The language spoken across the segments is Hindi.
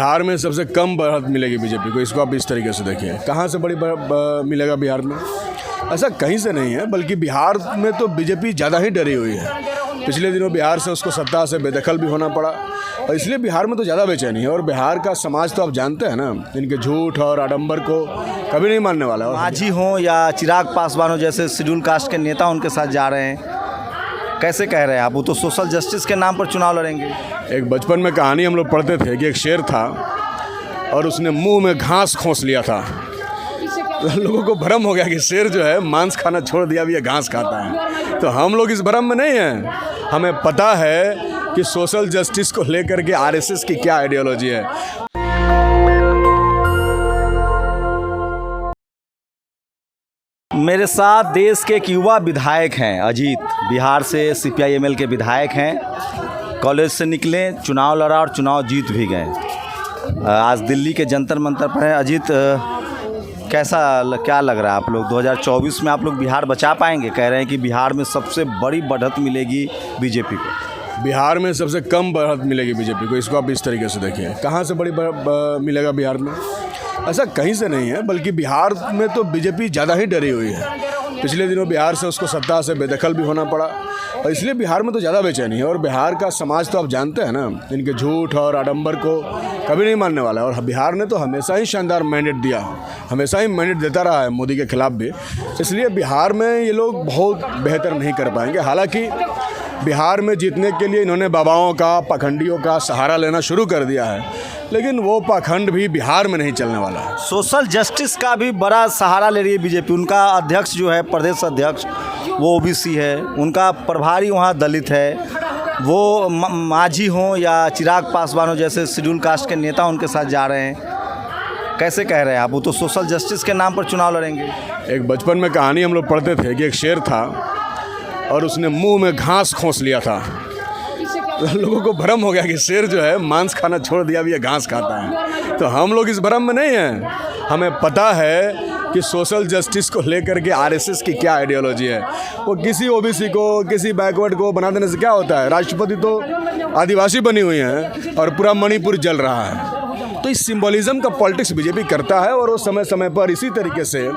बिहार में सबसे कम बढ़त मिलेगी बीजेपी को। इसको आप इस तरीके से देखिए, कहाँ से बड़ी मिलेगा बिहार में? ऐसा कहीं से नहीं है, बल्कि बिहार में तो बीजेपी ज़्यादा ही डरी हुई है। पिछले दिनों बिहार से उसको सत्ता से बेदखल भी होना पड़ा और इसलिए बिहार में तो ज़्यादा बेचैनी है। और बिहार का समाज तो आप जानते हैं ना, इनके झूठ और आडंबर को कभी नहीं मानने वाला। और मांझी हों या चिराग पासवान हो जैसे शेड्यूल कास्ट के नेता उनके साथ जा रहे हैं, कैसे कह रहे हैं आप? वो तो सोशल जस्टिस के नाम पर चुनाव लड़ेंगे। एक बचपन में कहानी हम लोग पढ़ते थे कि एक शेर था और उसने मुंह में घास खोस लिया था। तो लोगों को भ्रम हो गया कि शेर जो है मांस खाना छोड़ दिया, भी ये घास खाता है। तो हम लोग इस भ्रम में नहीं हैं। हमें पता है कि सोशल जस्टिस को लेकर के आरएसएस की क्या आइडियोलॉजी है। मेरे साथ देश के एक युवा विधायक हैं अजीत, बिहार से सीपीआई-एमएल के विधायक हैं। कॉलेज से निकले, चुनाव लड़ा और चुनाव जीत भी गए। आज दिल्ली के जंतर मंतर पर हैं। अजीत, क्या लग रहा है आप लोग 2024 में आप लोग बिहार बचा पाएंगे? कह रहे हैं कि बिहार में सबसे बड़ी बढ़त मिलेगी बीजेपी को। बिहार में सबसे कम बढ़त मिलेगी बीजेपी को। इसको आप इस तरीके से देखिए, कहाँ से बड़ी मिलेगा बिहार में? ऐसा कहीं से नहीं है, बल्कि बिहार में तो बीजेपी ज़्यादा ही डरी हुई है। पिछले दिनों बिहार से उसको सत्ता से बेदखल भी होना पड़ा और इसलिए बिहार में तो ज़्यादा बेचैनी है। और बिहार का समाज तो आप जानते हैं ना, इनके झूठ और आडंबर को कभी नहीं मानने वाला। और बिहार ने तो हमेशा ही शानदार मैंडेट दिया, हमेशा ही मैंडेट देता रहा है मोदी के खिलाफ भी। इसलिए बिहार में ये लोग बहुत बेहतर नहीं कर पाएंगे। हालांकि बिहार में जीतने के लिए इन्होंने बाबाओं का, पाखंडियों का सहारा लेना शुरू कर दिया है, लेकिन वो पाखंड भी बिहार में नहीं चलने वाला है। सोशल जस्टिस का भी बड़ा सहारा ले रही है बीजेपी। उनका अध्यक्ष जो है, प्रदेश अध्यक्ष, वो ओबीसी है, उनका प्रभारी वहाँ दलित है। वो मांझी हों या चिराग पासवान हो जैसे शेड्यूल कास्ट के नेता उनके साथ जा रहे हैं, कैसे कह रहे हैं आप? वो तो सोशल जस्टिस के नाम पर चुनाव लड़ेंगे। एक बचपन में कहानी हम लोग पढ़ते थे कि एक शेर था और उसने मुंह में घास खोस लिया था। तो लोगों को भ्रम हो गया कि शेर जो है मांस खाना छोड़ दिया, भी ये घास खाता है। तो हम लोग इस भ्रम में नहीं हैं। हमें पता है कि सोशल जस्टिस को लेकर के आरएसएस की क्या आइडियोलॉजी है। वो किसी ओबीसी को, किसी बैकवर्ड को बना देने से क्या होता है? राष्ट्रपति तो आदिवासी बनी हुई हैं और पूरा मणिपुर जल रहा है। तो इस सिंबलिज्म का पॉलिटिक्स बीजेपी करता है और वो समय समय पर इसी तरीके से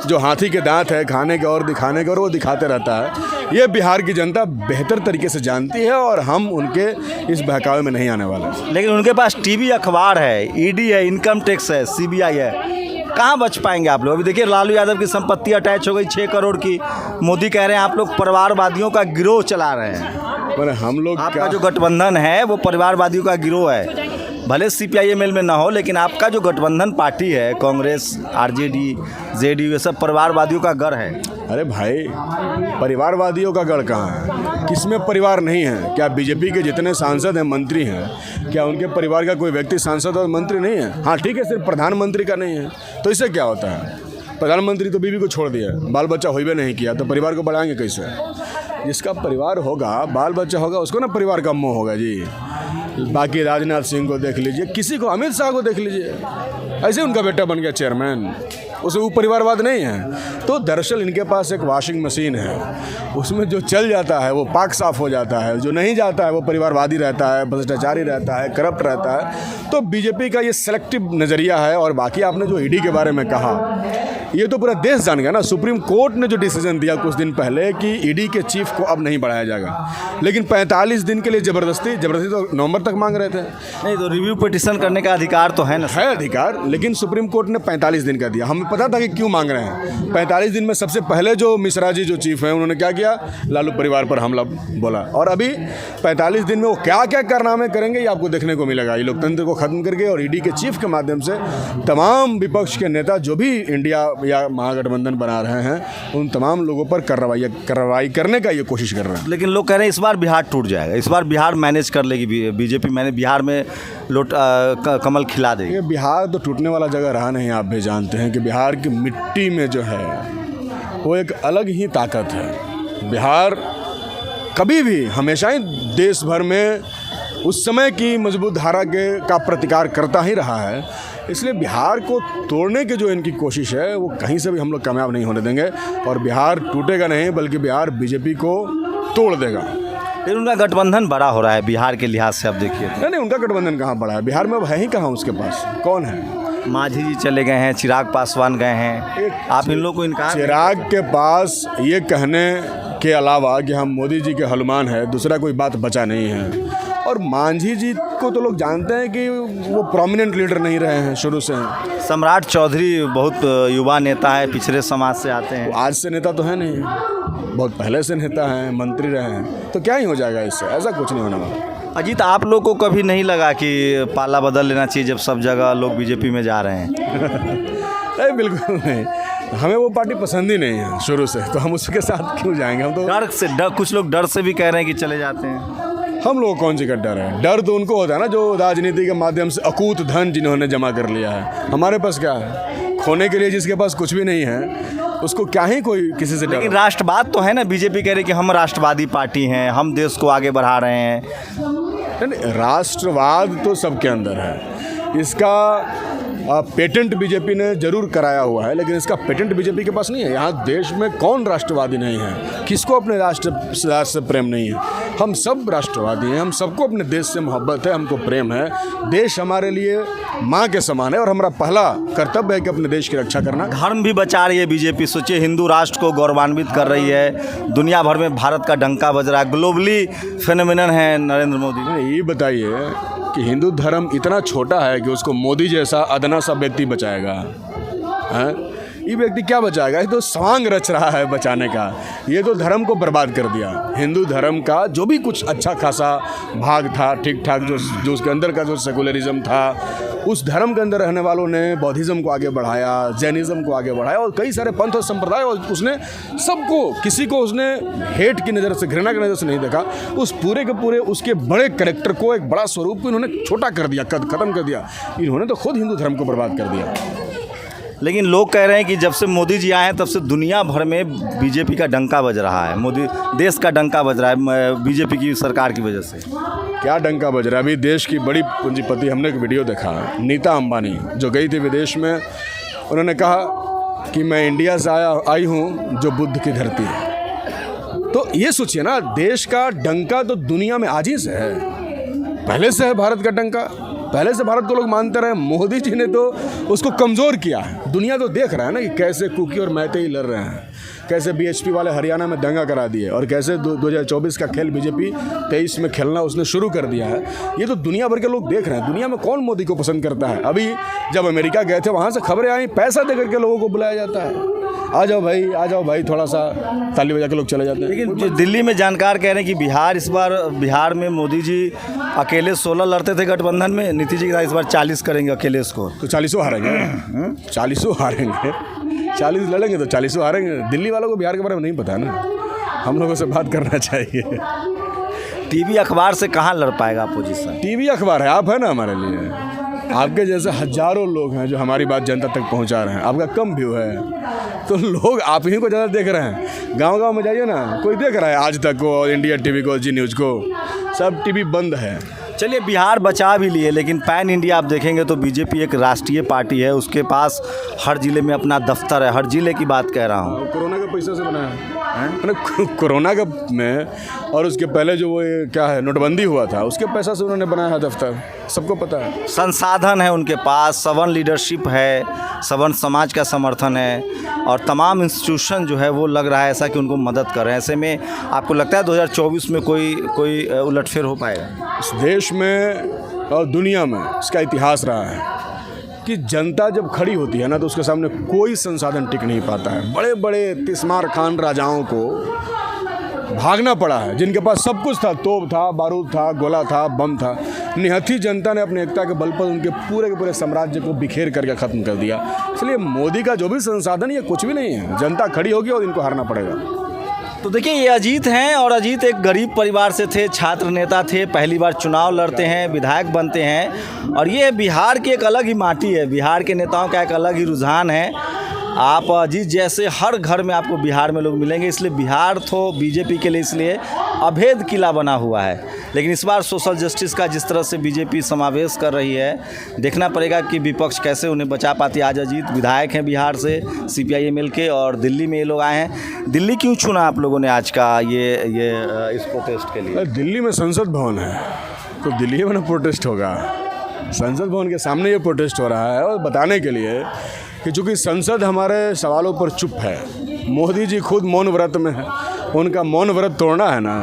जो हाथी के दांत है, खाने के और दिखाने के, और वो दिखाते रहता है। ये बिहार की जनता बेहतर तरीके से जानती है और हम उनके इस बहकावे में नहीं आने वाले। लेकिन उनके पास टीवी अखबार है, ईडी है, इनकम टैक्स है, सीबीआई है, कहाँ बच पाएंगे आप लोग? अभी देखिए लालू यादव की संपत्ति अटैच हो गई 6 करोड़ की। मोदी कह रहे हैं आप लोग परिवारवादियों का गिरोह चला रहे हैं। पर हम लोग, आपका जो गठबंधन है वो परिवारवादियों का गिरोह है। भले सीपीआई-एमएल में ना हो, लेकिन आपका जो गठबंधन पार्टी है, कांग्रेस, आरजेडी, जेडीयू, ये सब परिवारवादियों का गढ़ है। अरे भाई, परिवारवादियों का गढ़ कहाँ है? किसमें परिवार नहीं है? क्या बीजेपी के जितने सांसद हैं, मंत्री हैं, क्या उनके परिवार का कोई व्यक्ति सांसद और मंत्री नहीं है? हाँ ठीक है, सिर्फ प्रधानमंत्री का नहीं है, तो इससे क्या होता है? प्रधानमंत्री तो बीवी को छोड़ दिया, बाल बच्चा हुई भी नहीं किया, तो परिवार को बढ़ाएंगे कैसे? जिसका परिवार होगा, बाल बच्चा होगा, उसको ना परिवार का मोह होगा जी। बाकी राजनाथ सिंह को देख लीजिए, किसी को, अमित शाह को देख लीजिए, ऐसे उनका बेटा बन गया चेयरमैन, उसे वो परिवारवाद नहीं है। तो दरअसल इनके पास एक वॉशिंग मशीन है, उसमें जो चल जाता है वो पाक साफ हो जाता है, जो नहीं जाता है वो परिवारवादी रहता है, भ्रष्टाचारी रहता है, करप्ट रहता है। तो बीजेपी का ये सेलेक्टिव नज़रिया है। और बाकी आपने जो ईडी के बारे में कहा, ये तो पूरा देश जान गया ना। सुप्रीम कोर्ट ने जो डिसीजन दिया कुछ दिन पहले कि ईडी के चीफ को अब नहीं बढ़ाया जाएगा, लेकिन 45 दिन के लिए जबरदस्ती तो नवंबर तक मांग रहे थे। नहीं तो रिव्यू पिटीशन करने का अधिकार तो है ना? है अधिकार, लेकिन सुप्रीम कोर्ट ने 45 दिन का दिया। हमें पता था कि क्यों मांग रहे हैं। 45 दिन में सबसे पहले जो मिश्रा जी जो चीफ हैं, उन्होंने क्या किया? लालू परिवार पर हमला बोला। और अभी 45 दिन में वो क्या क्या कारनामे करेंगे, ये आपको देखने को मिलेगा। ये लोकतंत्र को खत्म करके और ईडी के चीफ के माध्यम से तमाम विपक्ष के नेता जो भी इंडिया या महागठबंधन बना रहे हैं, उन तमाम लोगों पर कार्रवाई करने का ये कोशिश कर रहे हैं। लेकिन लोग कह रहे हैं इस बार बिहार टूट जाएगा, इस बार बिहार मैनेज कर लेगी बीजेपी, मैंने बिहार में कमल खिला देगी। बिहार तो टूटने वाला जगह रहा नहीं। आप भी जानते हैं कि बिहार की मिट्टी में जो है वो एक अलग ही ताकत है। बिहार कभी भी, हमेशा ही देश भर में उस समय की मजबूत धारा का प्रतिकार करता ही रहा है। इसलिए बिहार को तोड़ने की जो इनकी कोशिश है वो कहीं से भी हम लोग कामयाब नहीं होने देंगे। और बिहार टूटेगा नहीं, बल्कि बिहार बीजेपी को तोड़ देगा। फिर उनका गठबंधन बड़ा हो रहा है बिहार के लिहाज से, आप देखिए तो। नहीं, उनका गठबंधन कहाँ बड़ा है, बिहार में अब है ही कहाँ उसके पास, कौन है? मांझी जी चले गए हैं, चिराग पासवान गए हैं, आप इन लोगों को इनकार चिराग के पास ये कहने के अलावा कि हम मोदी जी के हनुमान है, दूसरा कोई बात बचा नहीं है। और मांझी जी को तो लोग जानते हैं कि वो प्रोमिनेंट लीडर नहीं रहे हैं शुरू से। सम्राट चौधरी बहुत युवा नेता है, पिछड़े समाज से आते हैं। आज से नेता तो है नहीं, बहुत पहले से नेता हैं, मंत्री रहे हैं, तो क्या ही हो जाएगा इससे, ऐसा कुछ नहीं होने वाला। अजीत, आप लोग को कभी नहीं लगा कि पाला बदल लेना चाहिए जब सब जगह लोग बीजेपी में जा रहे हैं? नहीं, बिल्कुल नहीं, हमें वो पार्टी पसंद ही नहीं है शुरू से, तो हम उसके साथ क्यों जाएंगे? हम तो डर कुछ लोग डर से भी कह रहे हैं कि चले जाते हैं। हम लोग कौन सी का डर है? डर तो उनको होता है ना जो राजनीति के माध्यम से अकूत धन जिन्होंने जमा कर लिया है। हमारे पास क्या है? खोने के लिए जिसके पास कुछ भी नहीं है उसको क्या ही कोई किसी से डर। लेकिन राष्ट्रवाद तो है ना, बीजेपी कह रही कि हम राष्ट्रवादी पार्टी हैं, हम देश को आगे बढ़ा रहे हैं। नहीं, राष्ट्रवाद तो सबके अंदर है, इसका पेटेंट बीजेपी ने जरूर कराया हुआ है, लेकिन इसका पेटेंट बीजेपी के पास नहीं है। यहाँ देश में कौन राष्ट्रवादी नहीं है? किसको अपने राष्ट्र से प्रेम नहीं है? हम सब राष्ट्रवादी हैं, हम सबको अपने देश से मोहब्बत है, हमको प्रेम है। देश हमारे लिए माँ के समान है और हमारा पहला कर्तव्य है कि अपने देश की रक्षा करना। धर्म भी बचा रही है बीजेपी, सोचिए हिंदू राष्ट्र को गौरवान्वित कर रही है, दुनिया भर में भारत का डंका बज रहा है, ग्लोबली फेनोमेनन है नरेंद्र मोदी। ये बताइए कि हिंदू धर्म इतना छोटा है कि उसको मोदी जैसा अदना सा व्यक्ति बचाएगा? हैं? ये व्यक्ति क्या बचाएगा? ये तो स्वांग रच रहा है बचाने का, ये तो धर्म को बर्बाद कर दिया। हिंदू धर्म का जो भी कुछ अच्छा खासा भाग था, ठीक ठाक, जो उसके अंदर का जो सेकुलरिज्म था, उस धर्म के अंदर रहने वालों ने बौद्धिज़्म को आगे बढ़ाया, जैनिज़्म को आगे बढ़ाया और कई सारे पंथ और संप्रदाय, और उसने सबको, किसी को उसने हेट की नज़र से, घृणा की नज़र से नहीं देखा। उस पूरे के पूरे उसके बड़े कैरेक्टर को, एक बड़ा स्वरूप को इन्होंने छोटा कर दिया, खत्म कर दिया। इन्होंने तो खुद हिंदू धर्म को बर्बाद कर दिया। लेकिन लोग कह रहे हैं कि जब से मोदी जी आए हैं तब से दुनिया भर में बीजेपी का डंका बज रहा है, मोदी देश का डंका बज रहा है बीजेपी की सरकार की वजह से। क्या डंका बज रहा है? अभी देश की बड़ी पूंजीपति, हमने एक वीडियो देखा, नीता अंबानी जो गई थी विदेश में, उन्होंने कहा कि मैं इंडिया से आई हूँ जो बुद्ध की धरती है। तो ये सोचिए ना, देश का डंका तो दुनिया में आज ही से है, पहले से है भारत का डंका, पहले से भारत को लोग मानते रहे। मोदी जी ने तो उसको कमज़ोर किया है। दुनिया तो देख रहा है ना कि कैसे कुकी और मैते लड़ रहे हैं, कैसे बीएचपी वाले हरियाणा में दंगा करा दिए और कैसे 2024 का खेल बीजेपी 23 में खेलना उसने शुरू कर दिया है। ये तो दुनिया भर के लोग देख रहे हैं। दुनिया में कौन मोदी को पसंद करता है? अभी जब अमेरिका गए थे वहाँ से खबरें आई, पैसा दे करके लोगों को बुलाया जाता है, आ जाओ भाई, थोड़ा सा ताली बजा के लोग चले जाते हैं। लेकिन जो दिल्ली में जानकार कह रहे हैं कि बिहार में मोदी जी अकेले 16 लड़ते थे गठबंधन में, नीतीश जी इस बार 40 करेंगे अकेले स्कोर। तो 40 हारेंगे, 40 हारेंगे, 40 लड़ेंगे तो 40 हारेंगे। दिल्ली वालों को बिहार के बारे में नहीं पता है ना, हम लोगों से बात करना चाहिए। टीवी अखबार से कहाँ लड़ पाएगा अपोजिशन? टीवी अखबार है, आप है ना हमारे लिए। आपके जैसे हजारों लोग हैं जो हमारी बात जनता तक पहुंचा रहे हैं। आपका कम व्यू है तो लोग आप ही को ज़्यादा देख रहे हैं। गांव-गांव में जाइए ना, कोई देख रहा है आज तक को, इंडिया टीवी को, जी न्यूज़ को, सब टीवी बंद है। चलिए, बिहार बचा भी लिए, लेकिन पैन इंडिया आप देखेंगे तो बीजेपी एक राष्ट्रीय पार्टी है, उसके पास हर जिले में अपना दफ्तर है, हर जिले की बात कह रहा हूँ। कोरोना के पैसे से बना है कोरोना का में, और उसके पहले जो वो क्या है नोटबंदी हुआ था, उसके पैसा से उन्होंने बनाया है दफ्तर, सबको पता है। संसाधन है उनके पास, सवर्ण लीडरशिप है, सवर्ण समाज का समर्थन है और तमाम इंस्टीट्यूशन जो है वो लग रहा है ऐसा कि उनको मदद कर रहे हैं। ऐसे में आपको लगता है 2024 में कोई उलटफेर हो पाएगा? इस देश में और दुनिया में इसका इतिहास रहा है कि जनता जब खड़ी होती है ना तो उसके सामने कोई संसाधन टिक नहीं पाता है। बड़े बड़े तिस्मार खान राजाओं को भागना पड़ा है, जिनके पास सब कुछ था, तोप था, बारूद था, गोला था, बम था। निहत्थी जनता ने अपनी एकता के बल पर उनके पूरे के पूरे साम्राज्य को बिखेर करके ख़त्म कर दिया। इसलिए मोदी का जो भी संसाधन ये कुछ भी नहीं है। जनता खड़ी होगी और इनको हारना पड़ेगा। तो देखिए, ये अजीत हैं और अजीत एक गरीब परिवार से थे, छात्र नेता थे, पहली बार चुनाव लड़ते हैं, विधायक बनते हैं और ये बिहार की एक अलग ही माटी है, बिहार के नेताओं का एक अलग ही रुझान है। आप अजीत जैसे हर घर में आपको बिहार में लोग मिलेंगे, इसलिए बिहार तो बीजेपी के लिए इसलिए अभेद किला बना हुआ है। लेकिन इस बार सोशल जस्टिस का जिस तरह से बीजेपी समावेश कर रही है, देखना पड़ेगा कि विपक्ष कैसे उन्हें बचा पाती है। आज अजीत विधायक हैं बिहार से CPI-ML के, और दिल्ली में ये लोग आए हैं। दिल्ली क्यों चुना आप लोगों ने आज का ये इस प्रोटेस्ट के लिए? दिल्ली में संसद भवन है तो दिल्ली में ना प्रोटेस्ट होगा। संसद भवन के सामने ये प्रोटेस्ट हो रहा है, और बताने के लिए कि चूँकि संसद हमारे सवालों पर चुप है, मोदी जी खुद मौन व्रत में है, उनका मौन व्रत तोड़ना है ना,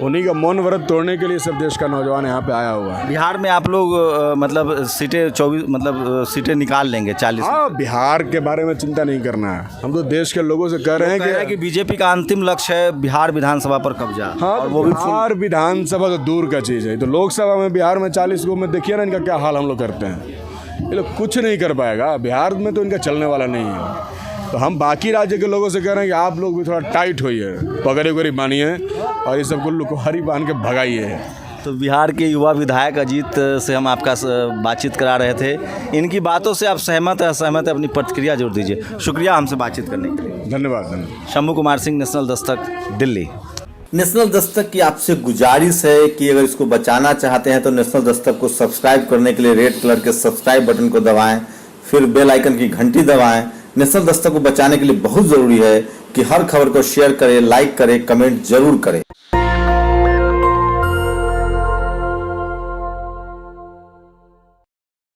उन्हीं का मौन व्रत तोड़ने के लिए सब देश का नौजवान यहाँ पे आया हुआ है। बिहार में आप लोग मतलब सीटें 24 मतलब सीटें निकाल लेंगे 40। हाँ, बिहार के बारे में चिंता नहीं करना है, हम तो देश के लोगों से कह रहे हैं कि बीजेपी का अंतिम लक्ष्य है बिहार विधानसभा पर कब्जा। हाँ, और वो भी बिहार विधानसभा तो दूर का चीज़ है, तो लोकसभा में बिहार में 40 को में देखिए ना इनका क्या हाल हम लोग करते हैं। ये लोग कुछ नहीं कर पाएगा, बिहार में तो इनका चलने वाला नहीं है। तो हम बाकी राज्य के लोगों से कह रहे हैं कि आप लोग भी थोड़ा टाइट होइए, पगड़ी वगड़ी बानिए और ये सबको लुकहारी बांध के भगाइए। तो बिहार के युवा विधायक अजीत से हम आपका बातचीत करा रहे थे। इनकी बातों से आप सहमत है, असहमत है? अपनी प्रतिक्रिया जरूर दीजिए। शुक्रिया हमसे बातचीत करने के लिए। धन्यवाद। शंभू कुमार सिंह, नेशनल दस्तक, दिल्ली। नेशनल दस्तक की आपसे गुजारिश है कि अगर इसको बचाना चाहते हैं तो नेशनल दस्तक को सब्सक्राइब करने के लिए रेड कलर के सब्सक्राइब बटन को दबाएं, फिर बेल आइकन की घंटी दबाएं। नेशनल दस्तक को बचाने के लिए बहुत ज़रूरी है कि हर खबर को शेयर करें, लाइक करें, कमेंट जरूर करें।